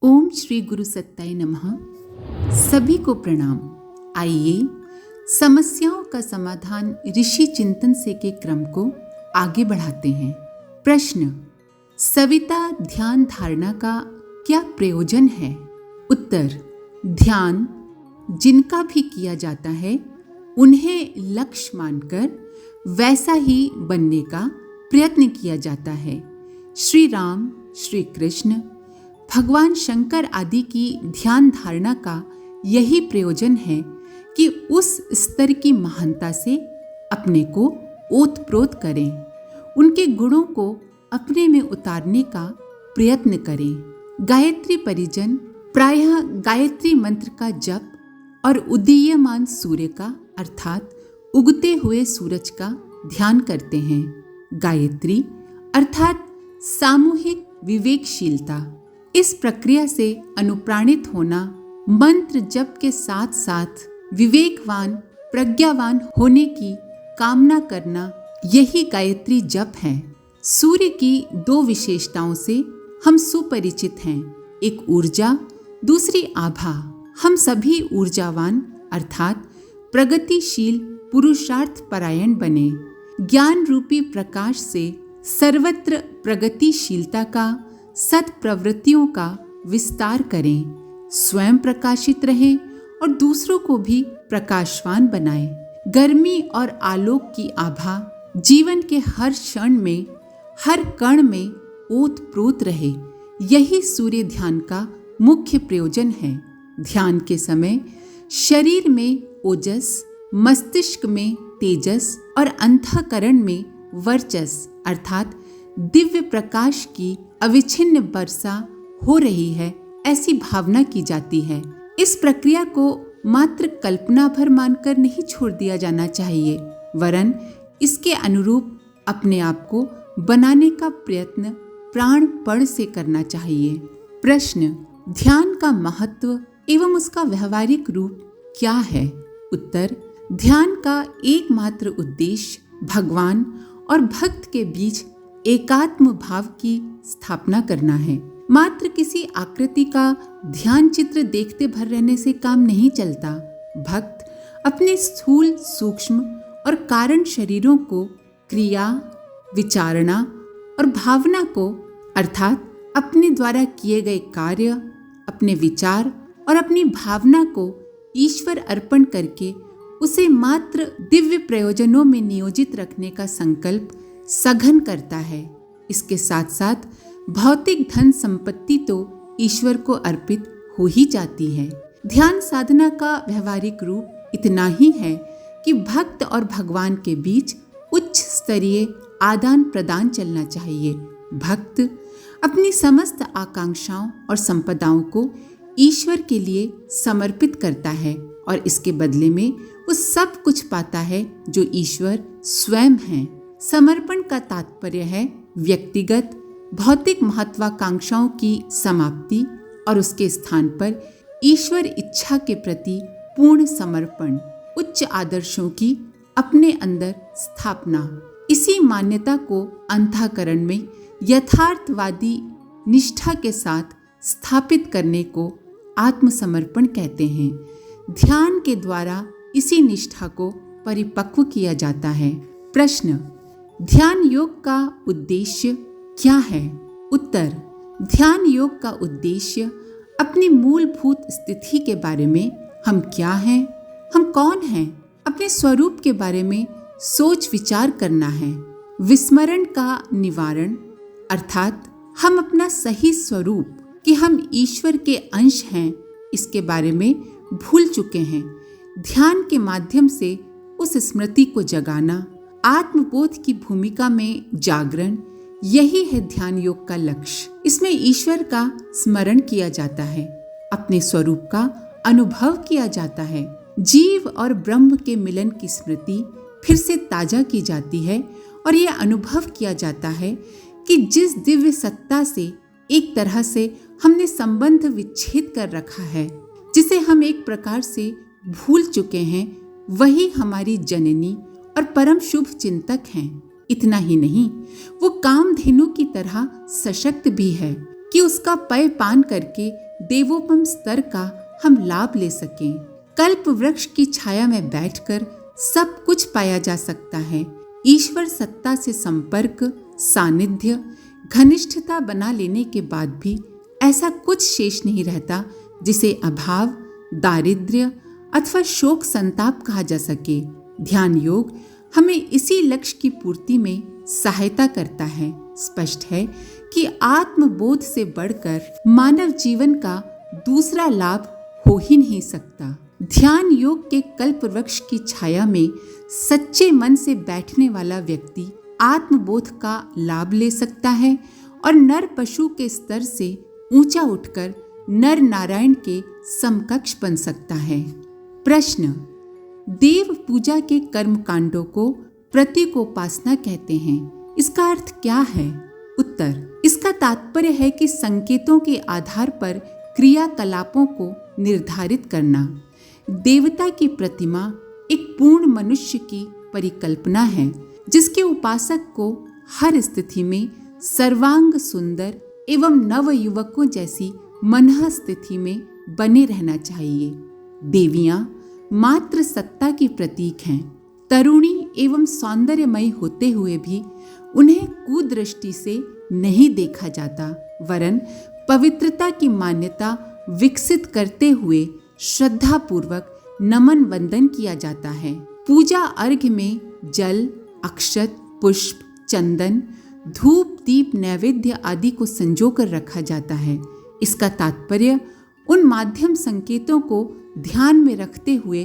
ओम श्री गुरु सत्ताय नमः। सभी को प्रणाम। आइए समस्याओं का समाधान ऋषि चिंतन से के क्रम को आगे बढ़ाते हैं। प्रश्न: सविता ध्यान धारणा का क्या प्रयोजन है? उत्तर: ध्यान जिनका भी किया जाता है उन्हें लक्ष्य मानकर वैसा ही बनने का प्रयत्न किया जाता है। श्री राम, श्री कृष्ण, भगवान शंकर आदि की ध्यान धारणा का यही प्रयोजन है कि उस स्तर की महानता से अपने को ओतप्रोत करें, उनके गुणों को अपने में उतारने का प्रयत्न करें। गायत्री परिजन प्रायः गायत्री मंत्र का जप और उदीयमान सूर्य का अर्थात उगते हुए सूरज का ध्यान करते हैं। गायत्री अर्थात सामूहिक विवेकशीलता। इस प्रक्रिया से अनुप्राणित होना, मंत्र जप के साथ साथ विवेकवान प्रज्ञावान होने की कामना करना, यही गायत्री जप है। सूर्य की दो विशेषताओं से हम सुपरिचित हैं, एक ऊर्जा, दूसरी आभा। हम सभी ऊर्जावान अर्थात प्रगतिशील पुरुषार्थ परायण बने। ज्ञान रूपी प्रकाश से सर्वत्र प्रगतिशीलता का, सत्प्रवृत्तियों का विस्तार करें। स्वयं प्रकाशित रहें और दूसरों को भी प्रकाशवान बनाएं। गर्मी और आलोक की आभा जीवन के हर क्षण में, हर कण में ओतप्रोत रहे। यही सूर्य ध्यान का मुख्य प्रयोजन है। ध्यान के समय शरीर में ओजस, मस्तिष्क में तेजस और अंतःकरण में वर्चस अर्थात दिव्य प्रकाश की अविच्छिन्न वर्षा हो रही है, ऐसी भावना की जाती है। इस प्रक्रिया को मात्र कल्पना भर मानकर नहीं छोड़ दिया जाना चाहिए, वरन इसके अनुरूप अपने आप को बनाने का प्रयत्न प्राणपण से करना चाहिए। प्रश्न: ध्यान का महत्व एवं उसका व्यवहारिक रूप क्या है? उत्तर: ध्यान का एकमात्र उद्देश्य भगवान और भक्त के बीच एकात्म भाव की स्थापना करना है। मात्र किसी आकृति का ध्यान चित्र देखते भर रहने से काम नहीं चलता। भक्त अपने स्थूल, सूक्ष्म और कारण शरीरों को क्रिया, विचारणा और भावना को अर्थात अपने द्वारा किए गए कार्य, अपने विचार और अपनी भावना को ईश्वर अर्पण करके उसे मात्र दिव्य प्रयोजनों में नियोजित रखने का संकल्प सघन करता है। इसके साथ साथ भौतिक धन संपत्ति तो ईश्वर को अर्पित हो ही जाती है। ध्यान साधना का व्यवहारिक रूप इतना ही है कि भक्त और भगवान के बीच उच्च स्तरीय आदान प्रदान चलना चाहिए। भक्त अपनी समस्त आकांक्षाओं और संपदाओं को ईश्वर के लिए समर्पित करता है और इसके बदले में वो सब कुछ पाता है जो ईश्वर स्वयं है। समर्पण का तात्पर्य है व्यक्तिगत भौतिक महत्वाकांक्षाओं की समाप्ति और उसके स्थान पर ईश्वर इच्छा के प्रति पूर्ण समर्पण, उच्च आदर्शों की अपने अंदर स्थापना। इसी मान्यता को अंतःकरण में यथार्थवादी निष्ठा के साथ स्थापित करने को आत्मसमर्पण कहते हैं। ध्यान के द्वारा इसी निष्ठा को परिपक्व किया जाता है। प्रश्न: ध्यान योग का उद्देश्य क्या है? उत्तर: ध्यान योग का उद्देश्य अपनी मूलभूत स्थिति के बारे में, हम क्या हैं, हम कौन हैं, अपने स्वरूप के बारे में सोच विचार करना है। विस्मरण का निवारण अर्थात हम अपना सही स्वरूप कि हम ईश्वर के अंश हैं, इसके बारे में भूल चुके हैं। ध्यान के माध्यम से उस स्मृति को जगाना, आत्मबोध की भूमिका में जागरण, यही है ध्यान योग का लक्ष्य। इसमें ईश्वर का स्मरण किया जाता है, अपने स्वरूप का अनुभव किया जाता है। जीव और ब्रह्म के मिलन की स्मृति फिर से ताजा की जाती है और यह अनुभव किया जाता है कि जिस दिव्य सत्ता से एक तरह से हमने संबंध विच्छेद कर रखा है, जिसे हम एक प्रकार से भूल चुके हैं, वही हमारी जननी और परम शुभ चिंतक हैं। इतना ही नहीं, वो कामधेनु की तरह सशक्त भी है। कि उसका पेय पान करके देवोपम स्तर का हम लाभ ले सकें। कल्प वृक्ष की छाया में बैठकर सब कुछ पाया जा सकता है। ईश्वर सत्ता से संपर्क, सानिध्य, घनिष्ठता बना लेने के बाद भी ऐसा कुछ शेष नहीं रहता जिसे अभाव, दारिद्र्य अथवा शोक संताप कहा जा सके। ध्यान योग हमें इसी लक्ष्य की पूर्ति में सहायता करता है। स्पष्ट है कि आत्मबोध से बढ़कर मानव जीवन का दूसरा लाभ हो ही नहीं सकता। ध्यान योग के कल्प वृक्ष की छाया में सच्चे मन से बैठने वाला व्यक्ति आत्मबोध का लाभ ले सकता है और नर पशु के स्तर से ऊंचा उठकर नर नारायण के समकक्ष बन सकता है। प्रश्न, देव पूजा के कर्म कांडों को प्रतीकोपासना कहते हैं, इसका अर्थ क्या है? उत्तर, इसका तात्पर्य है कि संकेतों के आधार पर क्रियाकलापों को निर्धारित करना। देवता की प्रतिमा एक पूर्ण मनुष्य की परिकल्पना है जिसके उपासक को हर स्थिति में सर्वांग सुंदर एवं नव युवकों जैसी मनः स्थिति में बने रहना चाहिए। देवियां मात्र सत्ता की प्रतीक हैं। तरुणी एवं सौंदर्यमयी होते हुए भी उन्हें कुदृष्टि से नहीं देखा जाता, वरन पवित्रता की मान्यता विकसित करते हुए श्रद्धा पूर्वक नमन वंदन किया जाता है। पूजा अर्घ्य में जल, अक्षत, पुष्प, चंदन, धूप, दीप, नैवेद्य आदि को संजोकर रखा जाता है। इसका तात्पर्य उन माध्यम संकेतों को ध्यान में रखते हुए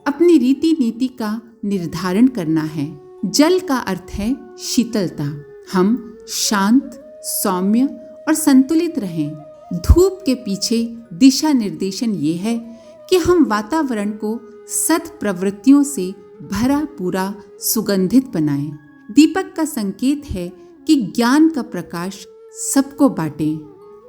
अपनी रीति नीति का निर्धारण करना है। जल का अर्थ है शीतलता। हम शांत, सौम्य और संतुलित रहें। धूप के पीछे दिशा निर्देशन ये है कि हम वातावरण को सत प्रवृत्तियों से भरा पूरा सुगंधित बनाएं। दीपक का संकेत है कि ज्ञान का प्रकाश सबको बांटें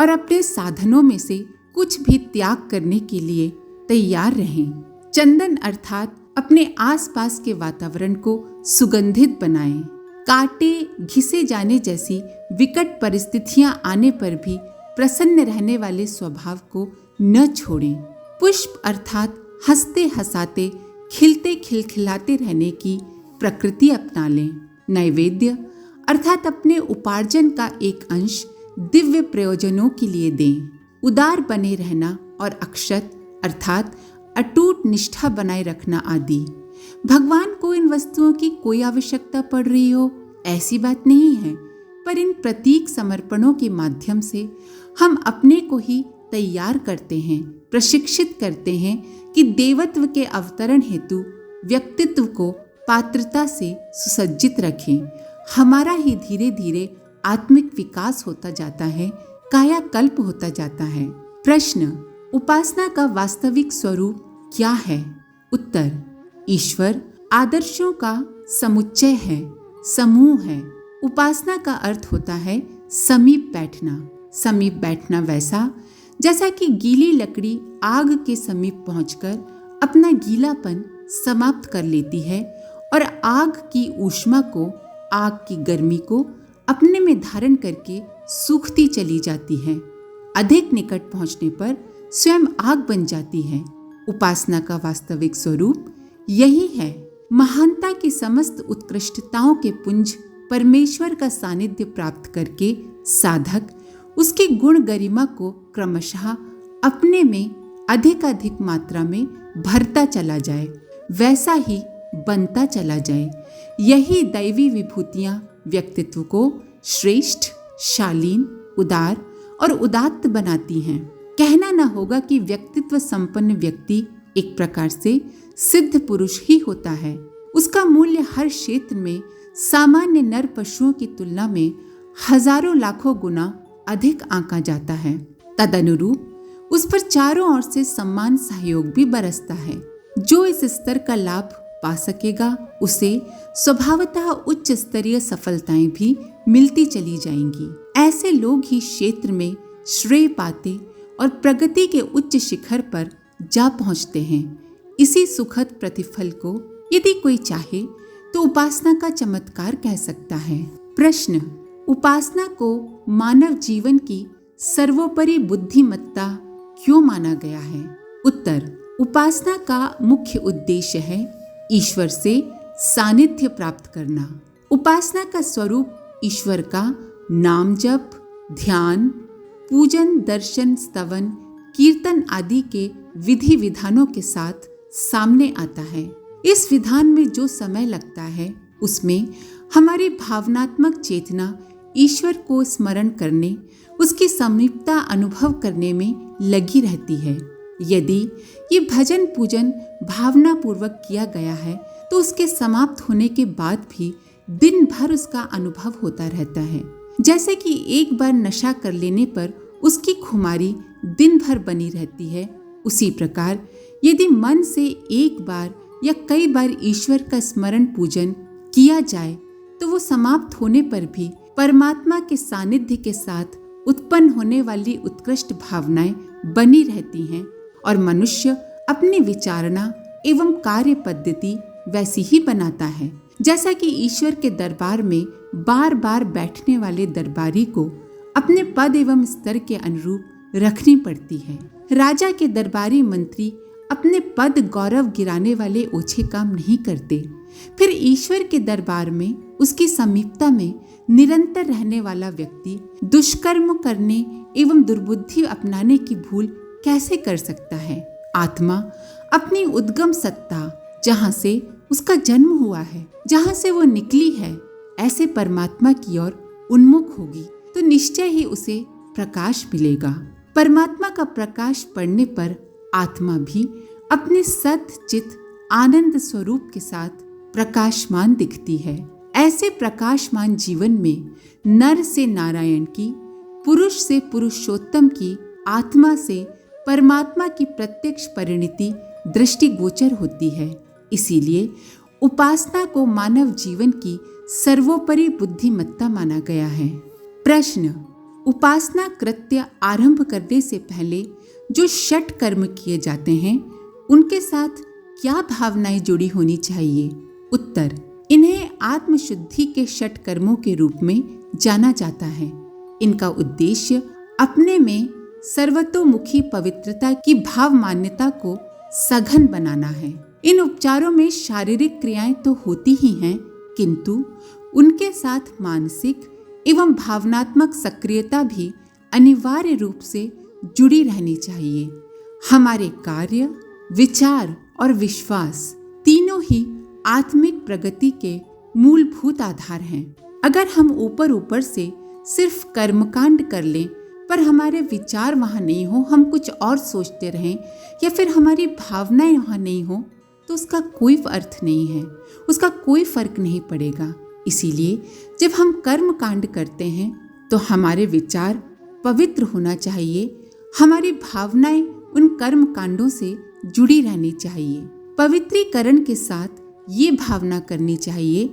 और अपने साधनों में से कुछ भी त्याग करने के लिए तैयार रहें। चंदन अर्थात अपने आसपास के वातावरण को सुगंधित बनाएं। काटे घिसे जाने जैसी विकट परिस्थितियां आने पर भी प्रसन्न रहने वाले स्वभाव को न छोड़ें। पुष्प अर्थात हंसते हंसाते, खिलते खिलखिलाते रहने की प्रकृति अपना लें। नैवेद्य अर्थात अपने उपार्जन का एक अंश दिव्य प्रयोजनों के लिए दें। उदार बने रहना और अक्षत अर्थात अटूट निष्ठा बनाए रखना आदि। भगवान को इन वस्तुओं की कोई आवश्यकता पड़ रही हो ऐसी बात नहीं है, पर इन प्रतीक समर्पणों के माध्यम से हम अपने को ही तैयार करते हैं, प्रशिक्षित करते हैं कि देवत्व के अवतरण हेतु व्यक्तित्व को पात्रता से सुसज्जित रखें। हमारा ही धीरे धीरे आत्मिक विकास होता जाता है, कायाकल्प होता जाता है। प्रश्न, उपासना का वास्तविक स्वरूप क्या है? उत्तर, ईश्वर आदर्शों का समुच्चय है, समूह है। उपासना का अर्थ होता है समीप बैठना। समीप बैठना वैसा जैसा कि गीली लकड़ी आग के समीप पहुंचकर अपना गीलापन समाप्त कर लेती है और आग की ऊष्मा को, आग की गर्मी को अपने में धारण करके सूखती चली जाती है। अधिक निकट पहुंचने पर स्वयं आग बन जाती है। उपासना का वास्तविक स्वरूप यही है। महानता की समस्त उत्कृष्टताओं के पुंज परमेश्वर का सानिध्य प्राप्त करके साधक उसके गुण गरिमा को क्रमशः अपने में अधिक मात्रा में भरता चला जाए, वैसा ही बनता चला जाए। यही दैवी विभूतियां व्यक्तित्व को श्रेष्ठ, शालीन, उदार और उदात्त बनाती हैं। कहना न होगा कि व्यक्तित्व संपन्न व्यक्ति एक प्रकार से सिद्ध पुरुष ही होता है। उसका मूल्य हर क्षेत्र में सामान्य नर पशुओं की तुलना में हजारों लाखों गुना अधिक आंका जाता है। तदनुरूप उस पर चारों ओर से सम्मान सहयोग भी बरसता है। जो इस स्तर का लाभ पा सकेगा उसे स्वभावतः उच्च स्तरीय सफलताएं भी मिलती चली जाएंगी। ऐसे लोग ही क्षेत्र में श्रेय पाते और प्रगति के उच्च शिखर पर जा पहुंचते हैं। इसी सुखद प्रतिफल को यदि कोई चाहे तो उपासना का चमत्कार कह सकता है। प्रश्न, उपासना को मानव जीवन की सर्वोपरि बुद्धिमत्ता क्यों माना गया है? उत्तर, उपासना का मुख्य उद्देश्य है ईश्वर से सानिध्य प्राप्त करना। उपासना का स्वरूप ईश्वर का नाम जप, ध्यान, पूजन, दर्शन, स्तवन, कीर्तन आदि के विधि विधानों के साथ सामने आता है। इस विधान में जो समय लगता है उसमें हमारी भावनात्मक चेतना ईश्वर को स्मरण करने, उसकी समीपता अनुभव करने में लगी रहती है। यदि ये भजन पूजन भावना पूर्वक किया गया है तो उसके समाप्त होने के बाद भी दिन भर उसका अनुभव होता रहता है। जैसे कि एक बार नशा कर लेने पर उसकी खुमारी दिन भर बनी रहती है, उसी प्रकार यदि मन से एक बार या कई बार ईश्वर का स्मरण पूजन किया जाए तो वो समाप्त होने पर भी परमात्मा के सानिध्य के साथ उत्पन्न होने वाली उत्कृष्ट भावनाएं बनी रहती हैं और मनुष्य अपनी विचारणा एवं कार्य पद्धति वैसी ही बनाता है जैसा कि ईश्वर के दरबार में बार बार बैठने वाले दरबारी को अपने पद एवं स्तर के अनुरूप रखनी पड़ती है। राजा के दरबारी मंत्री अपने पद गौरव गिराने वाले ओछे काम नहीं करते। फिर ईश्वर के दरबार में उसकी समीपता में निरंतर रहने वाला व्यक्ति दुष्कर्म करने एवं दुर्बुद्धि अपनाने की भूल कैसे कर सकता है? आत्मा अपनी उद्गम सत्ता, जहाँ से उसका जन्म हुआ है, जहाँ से वो निकली है, ऐसे परमात्मा की ओर उन्मुख होगी तो निश्चय ही उसे प्रकाश मिलेगा। परमात्मा का प्रकाश पड़ने पर आत्मा भी अपने सत चित आनंद स्वरूप के साथ प्रकाशमान दिखती है। ऐसे प्रकाशमान जीवन में नर से नारायण की, पुरुष से पुरुषोत्तम की, आत्मा से परमात्मा की प्रत्यक्ष परिणति दृष्टिगोचर होती है। इसीलिए उपासना को मानव जीवन की सर्वोपरि बुद्धिमत्ता माना गया है। प्रश्न, उपासना कृत्य आरंभ करने से पहले जो षट कर्म किए जाते हैं उनके साथ क्या भावनाएं जुड़ी होनी चाहिए? उत्तर, इन्हें आत्मशुद्धि के षट कर्मों के रूप में जाना जाता है। इनका उद्देश्य अपने में सर्वतोमुखी पवित्रता की भाव मान्यता को सघन बनाना है। इन उपचारों में शारीरिक क्रियाएं तो होती ही हैं, किंतु उनके साथ मानसिक एवं भावनात्मक सक्रियता भी अनिवार्य रूप से जुड़ी रहनी चाहिए। हमारे कार्य, विचार और विश्वास तीनों ही आत्मिक प्रगति के मूलभूत आधार हैं। अगर हम ऊपर ऊपर से सिर्फ कर्मकांड कर लें पर हमारे विचार वहाँ नहीं हो, हम कुछ और सोचते रहें या फिर हमारी भावनाएं वहाँ नहीं हो तो उसका कोई अर्थ नहीं है, उसका कोई फर्क नहीं पड़ेगा। इसीलिए जब हम कर्म कांड करते हैं तो हमारे विचार पवित्र होना चाहिए, हमारी भावनाएं उन कर्म कांडों से जुड़ी रहनी चाहिए। पवित्रीकरण के साथ ये भावना करनी चाहिए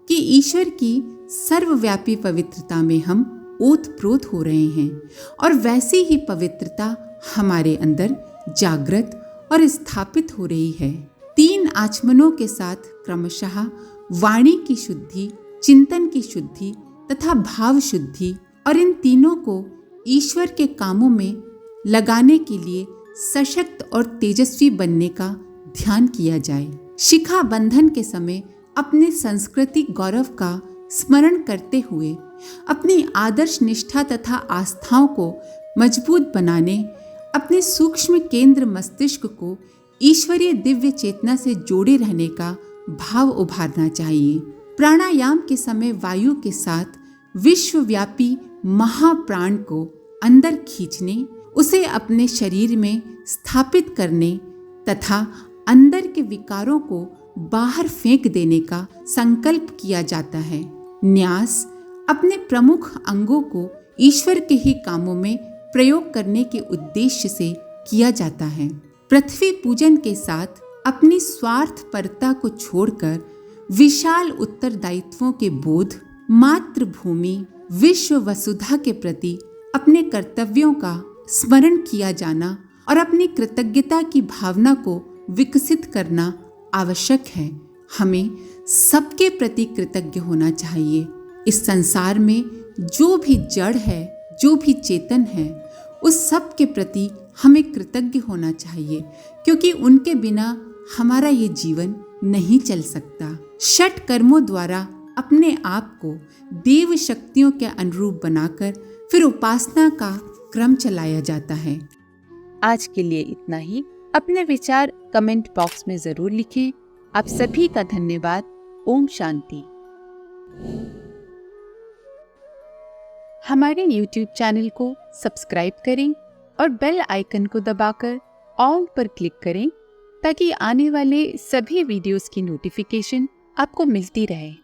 कि ईश्वर की सर्वव्यापी पवित्रता में हम ओतप्रोत हो रहे हैं और वैसी ही पवित्रता हमारे अंदर जागृत और स्थापित हो रही है। 3 आचमनों के साथ क्रमशः वाणी की शुद्धि, चिंतन की शुद्धि तथा भाव शुद्धि, और इन तीनों को ईश्वर के कामों में लगाने के लिए सशक्त और तेजस्वी बनने का ध्यान किया जाए। शिखा बंधन के समय अपने सांस्कृतिक गौरव का स्मरण करते हुए अपनी आदर्श निष्ठा तथा आस्थाओं को मजबूत बनाने, अपने सूक्ष्म केंद्र मस्तिष्क को ईश्वरीय दिव्य चेतना से जोड़े रहने का भाव उभारना चाहिए। प्राणायाम के समय वायु के साथ विश्वव्यापी महाप्राण को अंदर खींचने, उसे अपने शरीर में स्थापित करने तथा अंदर के विकारों को बाहर फेंक देने का संकल्प किया जाता है। न्यास अपने प्रमुख अंगों को ईश्वर के ही कामों में प्रयोग करने के उद्देश्य से किया जाता है। पृथ्वी पूजन के साथ अपनी स्वार्थपरता को छोड़कर विशाल उत्तरदायित्वों के बोध, मातृभूमि, विश्व वसुधा के प्रति अपने कर्तव्यों का स्मरण किया जाना और अपनी कृतज्ञता की भावना को विकसित करना आवश्यक है। हमें सबके प्रति कृतज्ञ होना चाहिए। इस संसार में जो भी जड़ है जो भी चेतन है उस सब के प्रति हमें कृतज्ञ होना चाहिए, क्योंकि उनके बिना हमारा ये जीवन नहीं चल सकता। षट कर्मों द्वारा अपने आप को देव शक्तियों के अनुरूप बनाकर फिर उपासना का क्रम चलाया जाता है। आज के लिए इतना ही। अपने विचार कमेंट बॉक्स में जरूर लिखें। आप सभी का धन्यवाद। ओम शांति। हमारे YouTube चैनल को सब्सक्राइब करें और बेल आइकन को दबाकर ऑल पर क्लिक करें ताकि आने वाले सभी वीडियोस की नोटिफिकेशन आपको मिलती रहे।